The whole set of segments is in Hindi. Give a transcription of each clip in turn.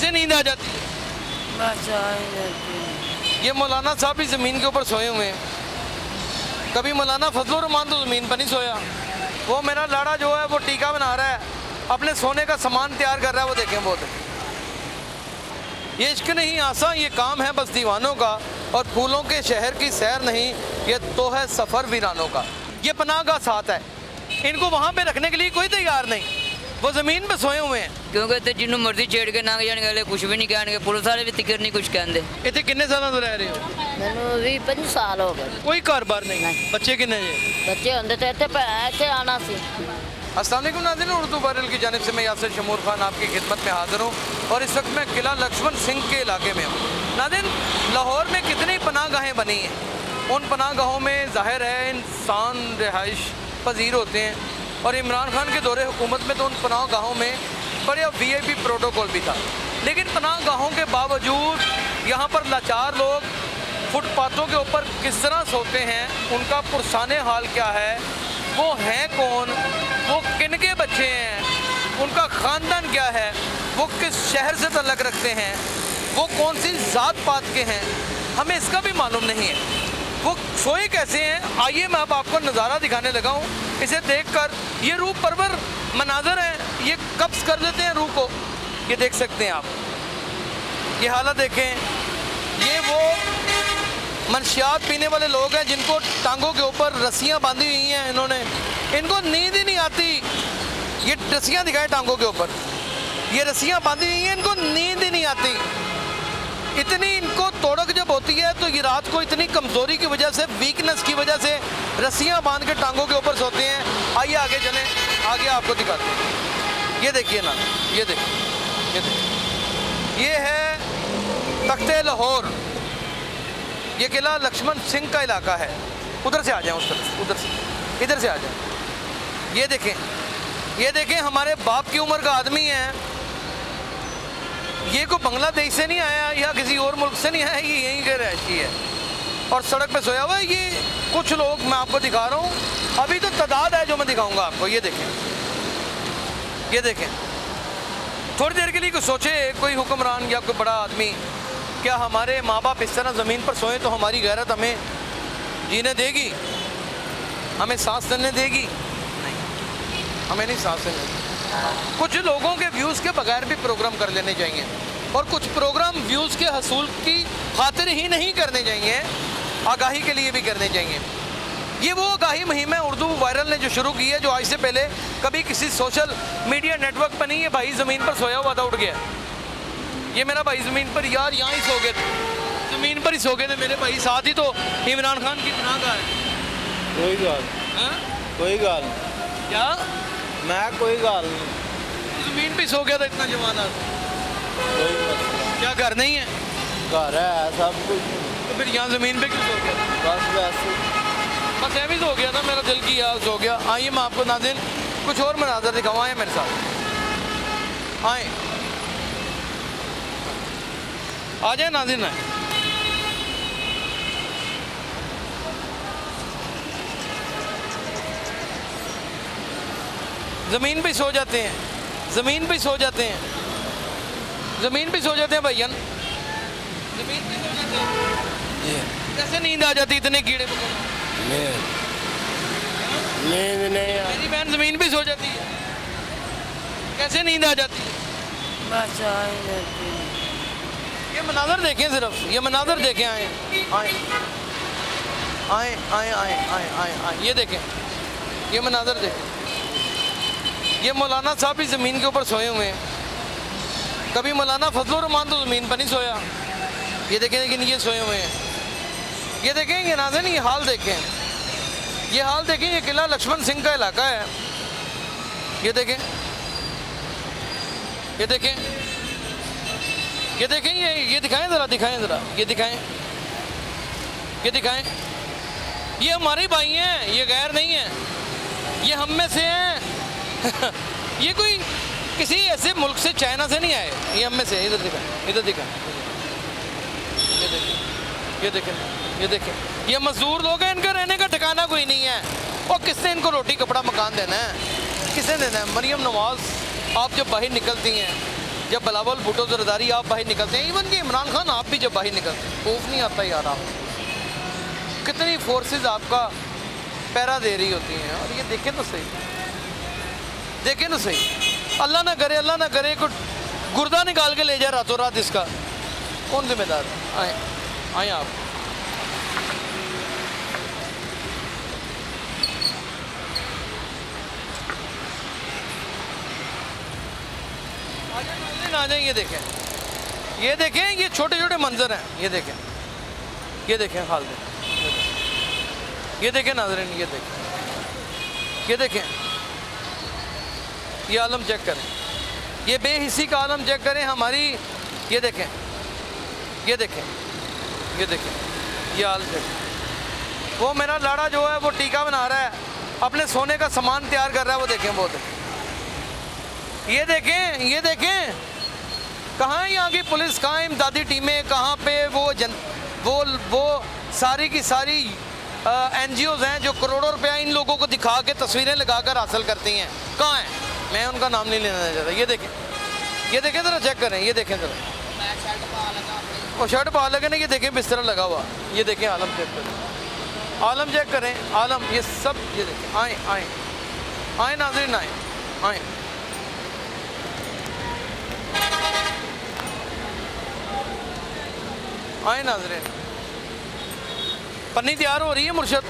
कैसे नींद आ जाती है? बस आ ही जाती है। ये मौलाना साहब भी ज़मीन के ऊपर सोए हुए हैं। कभी मौलाना फजलुर रहमान तो ज़मीन पर नहीं सोया। वो मेरा लाड़ा जो है वो टीका बना रहा है, अपने सोने का सामान तैयार कर रहा है, वो देखें बहुत। ये इश्क नहीं आसान, ये काम है बस दीवानों का, और फूलों के शहर की सैर नहीं, ये तो है सफ़र वीरानों का। ये पनाह का साथ है, इनको वहाँ पे रखने के लिए कोई तैयार नहीं, वो ज़मीन पे सोए हुए हैं। क्योंकि तो जिन्हों मर्जी छेड़ के ना जाने वाले कुछ भी नहीं कहने, पुलिस वाले भी तिकर नहीं कुछ कहते। इतने किन्ने सालों से रह रहे हो? मैनू 20-25 साल हो गए। कोई कारोबार नहीं? बच्चे किन्ने जे? बच्चे होंगे तो इतने आना सी। अस्सलाम वालेकुम नाज़रीन, उर्दू वायरल की जानिब से मैं यासिर शमूर खान आपकी खिदमत में हाज़िर हूँ और इस वक्त मैं किला लक्ष्मण सिंह के इलाके में हूँ। नाज़रीन, लाहौर में कितनी पनाहगाहें बनी हैं, उन पनाहगाहों में ज़ाहिर है इंसान रिहाइश पजीर होते हैं, और इमरान खान के दौरे हुकूमत में तो उन पनाहगाहों में बड़े VIP प्रोटोकॉल भी था। लेकिन पनाहगाहों के बावजूद यहाँ पर लाचार लोग फुटपाथों के ऊपर किस तरह सोते हैं, उनका पुरसाने हाल क्या है, वो हैं कौन, वो किन के बच्चे हैं, उनका ख़ानदान क्या है, वो किस शहर से तल्लक रखते हैं, वो कौन सी ज़ात पात के हैं, हमें इसका भी मालूम नहीं है। वो सोए कैसे हैं, आइए मैं अब आपको नज़ारा दिखाने लगा हूँ। इसे देखकर ये रूह परवर मनाजर हैं, ये कब्ज़ कर लेते हैं रूह को। ये देख सकते हैं आप, ये हालत देखें। ये वो मनशियात पीने वाले लोग हैं जिनको टांगों के ऊपर रस्सियाँ बांधी हुई हैं इन्होंने, इनको नींद ही नहीं आती। ये रस्सियाँ दिखाएं टांगों के ऊपर, ये रस्सियाँ बांधी हुई हैं, इनको नींद ही नहीं आती। इतनी इनको तोड़क जब होती है तो ये रात को इतनी कमज़ोरी की वजह से, वीकनेस की वजह से रस्सियाँ बांध के टांगों के ऊपर सोते हैं। आइए आगे चलें, आगे आपको दिखाते हैं। ये देखिए ना, ये देखिए, ये देखिए, ये है तख्ते लाहौर, ये किला लक्ष्मण सिंह का इलाका है। उधर से आ जाएं, उस तरफ, उधर से, इधर से आ जाएं। ये देखें, ये देखें, हमारे बाप की उम्र का आदमी है। ये को बांग्लादेश से नहीं आया या किसी और मुल्क से नहीं आया, ये यहीं के रहती है और सड़क पे सोया हुआ है। ये कुछ लोग मैं आपको दिखा रहा हूँ, अभी तो तादाद है जो मैं दिखाऊंगा आपको। ये देखें, ये देखें। थोड़ी देर के लिए कोई सोचे, कोई हुक्मरान या कोई बड़ा आदमी, क्या हमारे माँ बाप इस तरह ज़मीन पर सोए तो हमारी गैरत हमें जीने देगी, हमें सांस लेने देगी? नहीं, हमें नहीं सांस लेने देगी। कुछ लोगों के व्यूज़ के बगैर भी प्रोग्राम कर लेने चाहिए, और कुछ प्रोग्राम व्यूज़ के हसूल की खातिर ही नहीं करने चाहिए, आगाही के लिए भी करने चाहिए। ये वो आगाही मुहिम है उर्दू वायरल ने जो शुरू की है, जो आज से पहले कभी किसी सोशल मीडिया नेटवर्क पर नहीं है। भाई ज़मीन पर सोया हुआ था, उठ गया। ये मेरा भाई ज़मीन पर, यार यहाँ ही सो गए थे, ज़मीन पर ही सो गए थे मेरे भाई। साथ ही तो इमरान खान की पनाह का है। कोई गाल, कोई गाल क्या? मैं कोई गाल नहीं, ज़मीन पे सो गया था इतना जवान आदमी। कोई मसला। क्या घर नहीं है? घर है सब कुछ, तो फिर यहाँ ज़मीन पे क्यों सो गया? बस वैसे बस ऐसे ही सो गया था, मेरा दिल की याद सो गया। आइए मैं आपको नाज़रीन कुछ और मनाज़र दिखाऊँ, आए मेरे साथ, आए, आ जाए नाज़रीन, आए। ज़मीन पे सो जाते हैं, ज़मीन पे सो जाते हैं, ज़मीन पे सो जाते हैं भैयन, ज़मीन पे सो जाते हैं। कैसे नींद आ जाती इतने कीड़े मकोड़े? नींद नहीं आ, मेरी बहन ज़मीन पे सो जाती है, कैसे नींद आ जाती है? बस आ ही जाती है। ये मनाज़र देखें, सिर्फ ये मनाज़र देखें। आए आए आए आए आए आए आए आए, ये देखें, ये मनाज़र देखें। ये मौलाना साहब भी ज़मीन के ऊपर सोए हुए हैं। कभी मौलाना फजलुर रहमान तो ज़मीन पर नहीं सोया। ये देखें, लेकिन ये सोए हुए हैं। ये देखें, ये नाज़रीन, ये हाल देखें, ये हाल देखें। ये किला लक्ष्मण सिंह का इलाका है। ये देखें, ये देखें, ये देखें, ये दिखाएं ज़रा, दिखाएं ज़रा, ये दिखाएं, ये दिखाएं। ये हमारे भाई हैं, ये गैर नहीं है, ये हम में से हैं। ये कोई किसी ऐसे मुल्क से, चाइना से नहीं आए, ये हम में से। इधर दिखाएं, इधर दिखाएं, ये देखें, ये देखें, ये देखें। ये मजदूर लोग हैं, इनका रहने का ठिकाना कोई नहीं है। और किसने इनको रोटी कपड़ा मकान देना है? किसने देना है? मरियम नवाज़ आप जब बाहर निकलती हैं जब बिलावल भुट्टो जरदारी आप बाहर निकलते हैं, इवन कि इमरान खान आप भी जब बाहर निकलते हैं, खौफ नहीं आता यार आप कितनी फोर्सेस आपका पैरा दे रही होती हैं। और ये देखें तो सही, देखें तो सही, अल्लाह ना करे कोई गुर्दा निकाल के ले जाए रातों रात, इसका कौन जिम्मेदार है? आए आए आप। आ जाए, ये देखें, ये देखें, ये छोटे छोटे मंजर हैं, ये देखें, ये देखें हाल देखें, ये देखें नाज़रीन, ये देखें, ये देखें, ये आलम चेक करें, ये बेहिसी का आलम चेक करें हमारी, ये देखें, ये देखें, ये देखें, ये आलम चेक। वो मेरा लाड़ा जो है वो टीका बना रहा है, अपने सोने का सामान तैयार कर रहा है, वो देखें, वो देखें, ये देखें, ये देखें, कहाँ यहाँ की पुलिस, कहाँ इमदादी टीमें, कहाँ पे वो सारी की सारी NGOs हैं जो करोड़ों रुपया इन लोगों को दिखा के तस्वीरें लगाकर हासिल करती हैं, कहाँ हैं? मैं उनका नाम नहीं लेना चाहता। ये देखें ज़रा, चेक करें, ये देखें ज़रा, वो शर्ट पा लगे ना, ये देखें बिस्तर लगा हुआ, ये देखें, आलम चेक करें, आलम चेक करें, आलम, ये सब, ये देखें, आए आए आए नाज़रीन, आए आए, आए नाज़रीन। पन्नी तैयार हो रही है मुर्शद?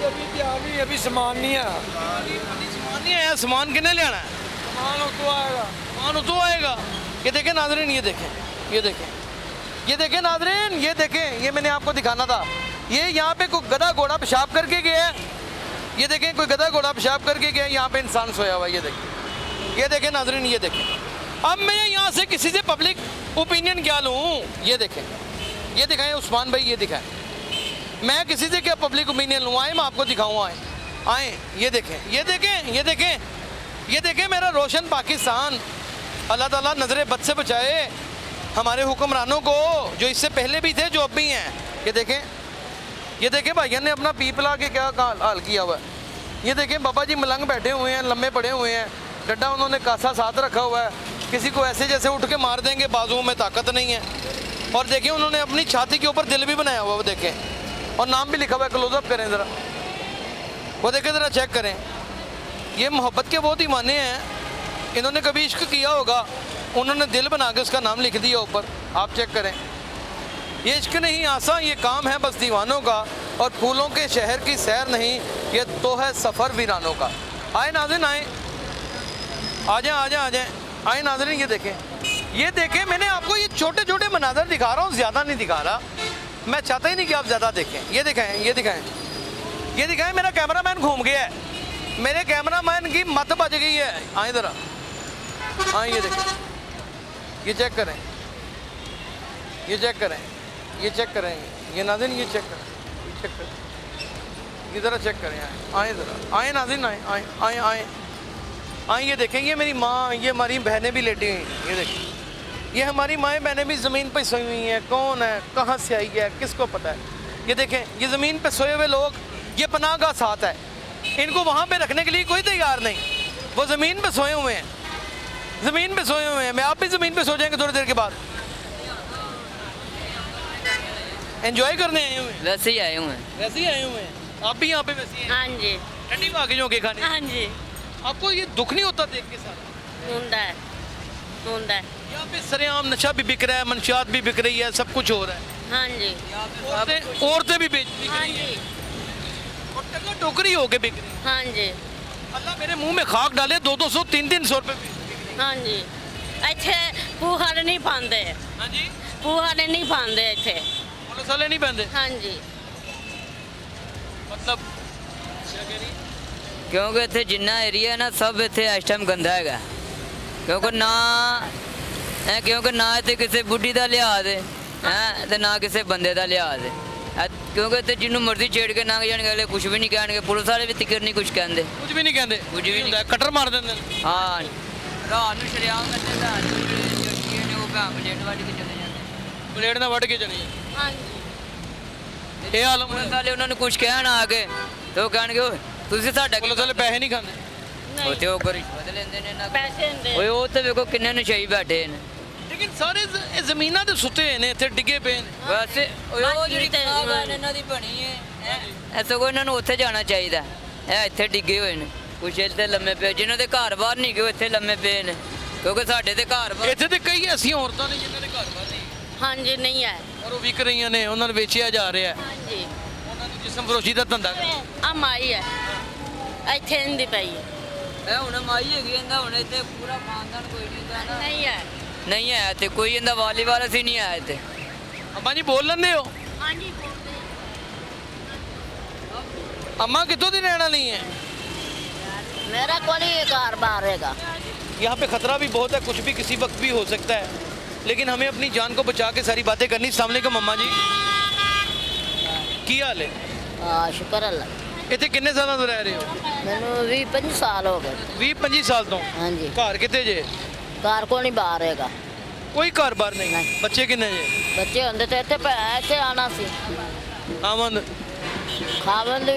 अभी तैयार नहीं, अभी सामान नहीं है। सामान नहीं आया, सामान किन्ने ले आना है? सामान तो आएगा, सामान तो आएगा। ये देखें नाज़रीन, ये देखें, ये देखें, ये देखें नाज़रीन, ये देखें, ये मैंने आपको दिखाना था, ये यहाँ पे कोई गधा घोड़ा पेशाब करके गया है, ये देखें, कोई गधा घोड़ा पेशाब करके गया है, यहाँ पे इंसान सोया हुआ है, ये देखें नाज़रीन, ये देखें। अब मैं यहाँ से किसी से पब्लिक ओपिनियन क्या लूँ? ये देखें, ये दिखाएं उस्मान भाई, ये दिखाएं, मैं किसी से क्या पब्लिक ओपिनियन लूँ? आए मैं आपको दिखाऊँ, आए आए, ये देखें, ये देखें, ये देखें, ये देखें, मेरा रोशन पाकिस्तान, अल्लाह ताला नज़र बद से बचाए हमारे हुक्मरानों को, जो इससे पहले भी थे, जो अब भी हैं। ये देखें भाइयों ने अपना पीपला के क्या हाल किया हुआ है। ये देखें बाबा जी मलंग बैठे हुए हैं, लम्बे पड़े हुए हैं, डंडा उन्होंने कासा साथ रखा हुआ है, किसी को ऐसे जैसे उठ के मार देंगे, बाजुओं में ताकत नहीं है। और देखिए उन्होंने अपनी छाती के ऊपर दिल भी बनाया हुआ, वो देखें, और नाम भी लिखा हुआ है, क्लोजअप करें ज़रा, वो देखें ज़रा, चेक करें। ये मोहब्बत के बहुत दीवाने हैं, इन्होंने कभी इश्क किया होगा, उन्होंने दिल बना के उसका नाम लिख दिया ऊपर, आप चेक करें। ये इश्क नहीं आसान, ये काम है बस दीवानों का, और फूलों के शहर की सैर नहीं, ये तो है सफ़र वीरानों का। आए नाज़रीन, आए, आ जाए आए नाज़रीन, ये देखें, मैंने आपको ये छोटे छोटे मनाज़र दिखा रहा हूँ, ज़्यादा नहीं दिखा रहा, मैं चाहता ही नहीं कि आप ज़्यादा देखें। ये दिखाएं, ये दिखाएं, ये दिखाएं, मेरा कैमरामैन घूम गया है, मेरे कैमरामैन की मत बज गई है। आए ज़रा, हाँ ये देखें, ये चेक करें, ये चेक करें, ये चेक करें, ये नाज़रीन, ये चेक करें, ये चेक करें, ये ज़रा चेक करें, आए ज़रा, आए नाज़रीन, आए आए आए आए आए, ये देखें, ये मेरी माँ, ये हमारी बहनें भी लेटी हुई, ये देखें, ये हमारी माएँ बहनें भी ज़मीन पर सोई हुई हैं। कौन है, कहाँ से आई है, किसको पता है? ये देखें, ये ज़मीन पे सोए हुए लोग, ये पनाह का साथ है, इनको वहाँ पे रखने के लिए कोई तैयार नहीं, वो ज़मीन पे सोए हुए हैं, ज़मीन पे सोए हुए हैं। मैं आप भी ज़मीन पे सो जाएंगे थोड़ी देर के बाद, एंजॉय करने आए हुए हैं, वैसे ही आए हुए हैं। वैसे ही आए हुए हैं, आप भी यहाँ पे वैसे ही हैं? हाँ जी, ठंडी में आके जोके खाने, हाँ जी, आपको ये दुख नहीं होता देख के साथ? होता है, होता है, यहाँ पे सरेआम नशा भी बिक रहा है, मंशियात भी बिक रही है, सब कुछ हो रहा है, हाँ जी, औरतें भी बिक हाँ रही हैं, जी, और टका टोकरी होके बिक रही है। हाँ जी, अल्लाह मेरे मुंह में खाक डाले, 200 300 रुपए। हाँ जी, ਇੱਥੇ ਪੂਹਾੜੇ नहीं पाते, हाँ जी, ਪੂਹਾੜੇ नहीं पाते ਇੱਥੇ, पुलिस वाले नहीं पहनते, हाँ जी, मतलब क्या कह रही? क्योंकि इतने जिन्ना एरिया ना सब इतने इस टाइम गंदा है, क्योंकि ना इतने किसी बुढ़ी का लिहाज है तो ना किसी बंदे का लिहाज है, क्योंकि इतने जिन्हों मर्जी छेड़ के लंघ जाने अगले कुछ भी नहीं कहने, पुलिस वाले भी तिकर नहीं कुछ कहते, कुछ भी नहीं कहते, कुछ भी नहीं, कटर मार देंगे। हाँ रात को शरेआम करते ब्लेड ना वड़ के चली जाए। हाँ जी, ये हाल पुलिस वाले उन्होंने कुछ कहना आके तो कहणगे तुसी साडा पुलिस वाले पैसे नहीं खाते, ਨਹੀਂ। ਉੱਥੇ ਉਹ ਰਿਸ਼ਵਤ ਲੈਂਦੇ ਨੇ ਨਾ ਪੈਸੇ ਹੁੰਦੇ ਓਏ ਉਹ ਤੇ ਵੇਖੋ ਕਿੰਨੇ ਨਸ਼ਈ ਬੈਠੇ ਨੇ ਲੇਕਿਨ ਸਾਰੇ ਇਹ ਜ਼ਮੀਨਾਂ ਤੇ ਸੁੱਤੇ ਹੋਏ ਨੇ ਇੱਥੇ ਡਿੱਗੇ ਪਏ ਨੇ ਵੈਸੇ ਓਏ ਉਹ ਬਾਕੀ ਜਿਹੜੀ ਤੇ- ਪਨਾਹਗਾਹ ਇਹਨਾਂ ਦੀ ਬਣੀ ਹੈ ਐ ਸਗੋਂ ਇਹਨਾਂ ਨੂੰ ਉੱਥੇ ਜਾਣਾ ਚਾਹੀਦਾ ਇਹ ਇੱਥੇ ਡਿੱਗੇ ਹੋਏ ਨੇ ਕੁਛ ਇੱਥੇ ਲੰਮੇ ਪਏ ਜਿਨ੍ਹਾਂ ਦੇ ਘਰ ਬਾਹਰ ਨਹੀਂ ਗਏ ਉਹ ਇੱਥੇ ਲੰਮੇ ਪਏ ਨੇ ਕਿਉਂਕਿ ਸਾਡੇ ਤੇ ਘਰ ਬਾਹਰ ਇੱਥੇ ਤੇ ਕਈ ਐਸੀਆਂ ਔਰਤਾਂ ਨੇ ਜਿਨ੍ਹਾਂ ਦੇ ਘਰ ਬਾਰ ਨਹੀਂ ਹਾਂਜੀ ਨਹੀਂ ਹੈ ਔਰ ਉਹ ਵਿਕ ਰਹੀਆਂ ਨੇ ਉਹਨਾਂ ਨੂੰ ਵੇਚਿਆ ਜਾ ਰਿਹਾ ਹੈ ਹਾਂਜੀ ਉਹਨਾਂ ਨੂੰ ਜਿਸਮ ਫਰੋਸ਼ੀ ਦਾ ਧੰਦਾ ਆ ਮਾਈ ਹੈ ਇੱਥੇ ਇੰਦੀ ਪਈ ਹੈ ਇਹ ਹੁਣ ਮਾਈ ਹੈਗੀ ਇਹਦਾ ਹੁਣ ਇੱਥੇ ਪੂਰਾ ਖਾਨਦਾਨ ਕੋਈ ਨਹੀਂ ਹੁੰਦਾ ਨਾ ਨਹੀਂ ਹੈ ਨਹੀਂ ਆਇਆ ਤੇ ਕੋਈ ਇਹਦਾ ਵਾਲੀ ਵਾਲਾ ਸੀ ਨਹੀਂ ਆਇਆ ਤੇ ਅੰਮਾ ਜੀ ਬੋਲ ਲੈਂਦੇ ਹੋ ਹਾਂਜੀ ਅੰਮਾ ਕਿੱਥੋਂ ਦੀ ਰਹਿਣ ਵਾਲੀ ਹੈ मेरा कोई कार बार रहेगा यहाँ पे खतरा भी बहुत है कुछ भी किसी वक्त भी हो सकता है लेकिन हमें अपनी जान को बचा के सारी बातें करनी अस्सलाम वालेकुम अम्मा जी की हाल है शुक्र अल्लाह ਇੱਥੇ ਕਿੰਨੇ ਸਾਲਾਂ ਤੋਂ ਰਹਿ ਰਹੇ ਹੋ मैनू 20-25 साल हो गए 20-25 ਸਾਲ ਤੋਂ हाँ जी ਘਰ ਕਿੱਥੇ ਜੇ कार को नहीं बाहर रहेगा ਕੋਈ ਘਰ-ਬਾਰ ਨਹੀਂ ਨਹੀਂ। ਬੱਚੇ ਕਿੰਨੇ ਜੇ बच्चे होंगे तो इतने आना सी ਆਮਨ खावन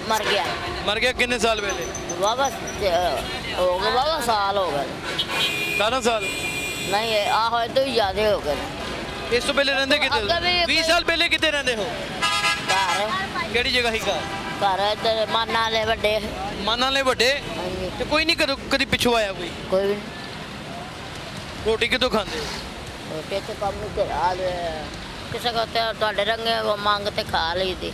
मर गया ਮਰ ਗਿਆ ਕਿੰਨੇ ਸਾਲ ਪਹਿਲੇ बाबा हो गए बाबा साल हो गए 18 ਸਾਲ नहीं आहो तो ही ज्यादा हो गए ਇਸ ਤੋਂ ਪਹਿਲੇ ਰਹਿੰਦੇ ਕਿੱਥੇ ਅੱਗੇ ਵੀ 20 ਸਾਲ ਪਹਿਲੇ ਕਿੱਥੇ ਰਹਿੰਦੇ ਹੋ घर ਕਿਹੜੀ ਜਗ੍ਹਾ ਹੀ ਘਰ घर इधर माना ले बड़े ਮਾਨਾਂ ਲੈ ਵੱਡੇ हाँ जी ਤੇ ਕੋਈ ਨਹੀਂ ਕਦੀ ਪਿੱਛੋਂ ਆਇਆ ਕੋਈ कोई भी ਰੋਟੀ ਕਿੱਥੋਂ ਖਾਂਦੇ ਹੋ? रोटी तो कम नहीं करा किसी को ਤੁਹਾਡੇ रंगे वो मांगते खा ली थी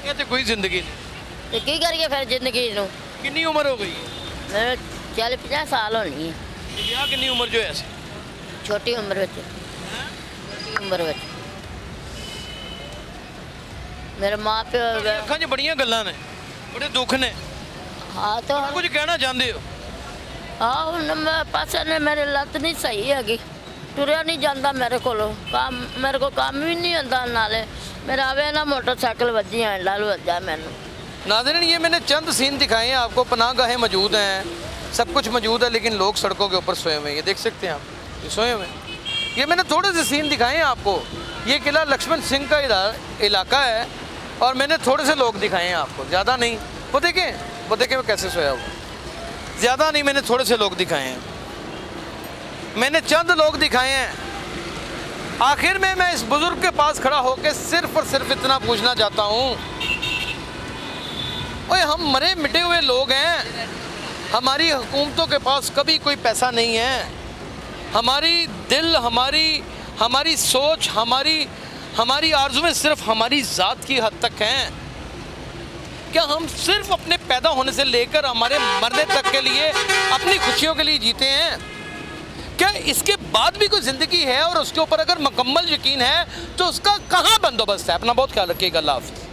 ਇਹ ਤੇ ਕੋਈ ਜ਼ਿੰਦਗੀ ਨਹੀਂ ਤੇ ਕੀ ਕਰੀਏ ਫਿਰ ਜ਼ਿੰਦਗੀ ਨੂੰ ਕਿੰਨੀ ਉਮਰ ਹੋ ਗਈ ਮੇਰੇ 40-50 ਸਾਲ ਹੋਣੀ ਹੈ ਵਿਆਹ ਕਿੰਨੀ ਉਮਰ 'ਚ ਹੋਇਆ ਸੀ ਛੋਟੀ ਉਮਰ ਵਿੱਚ ਛੋਟੀ ਉਮਰ ਵਿੱਚ ਮੇਰੇ ਮਾਂ ਪਿਓ ਤੁਹਾਡੀਆਂ ਅੱਖਾਂ 'ਚ ਬੜੀਆਂ ਗੱਲਾਂ ਨੇ ਬੜੇ ਦੁੱਖ ਨੇ ਹਾਂ ਤਾਂ ਹੁਣ- ਕੁਝ ਕਹਿਣਾ ਚਾਹੁੰਦੇ ਹੋ ਹਾਂ ਹੁਣ ਮੈਂ ਪਾਸੇ ਨੇ ਮੇਰੇ ਲੱਤ ਨਹੀਂ ਸਹੀ ਹੈਗੀ ਤੁਰਿਆ ਨਹੀਂ ਜਾਂਦਾ ਮੇਰੇ ਕੋਲੋਂ ਕੰਮ ਮੇਰੇ ਕੋਲ ਕੰਮ ਵੀ ਨਹੀਂ ਹੁੰਦਾ ਨਾਲੇ ਮੇਰਾ ਆਵੇ ਨਾ मोटरसाइकिल ਵੱਜੀ ਹੈਂਡਲ ਵੱਜਾ ਮੈਨੂੰ नाज़रीन ये मैंने चंद सीन दिखाए हैं आपको पनाहगाहें मौजूद हैं सब कुछ मौजूद है लेकिन लोग सड़कों के ऊपर सोए हुए हैं ये देख सकते हैं आप ये सोए हुए हैं ये मैंने थोड़े से सीन दिखाए हैं आपको ये किला लक्ष्मण सिंह का इलाका है और मैंने थोड़े से लोग दिखाए हैं आपको ज़्यादा नहीं वो देखें वो कैसे सोया हुआ ज़्यादा नहीं मैंने थोड़े से लोग दिखाए हैं मैंने चंद लोग दिखाए हैं आखिर में मैं इस बुज़ुर्ग के पास खड़ा होकर सिर्फ और सिर्फ इतना पूछना चाहता हूँ ओए हम मरे मिटे हुए लोग हैं हमारी हुकूमतों के पास कभी कोई पैसा नहीं है हमारी दिल हमारी सोच हमारी आरज़ुएं सिर्फ हमारी ज़ात की हद तक हैं क्या हम सिर्फ अपने पैदा होने से लेकर हमारे मरने तक के लिए अपनी खुशियों के लिए जीते हैं क्या इसके बाद भी कोई ज़िंदगी है और उसके ऊपर अगर मुकम्मल यकीन है तो उसका कहाँ बंदोबस्त है अपना बहुत ख्याल रखिएगा अल्लाह हाफ़िज़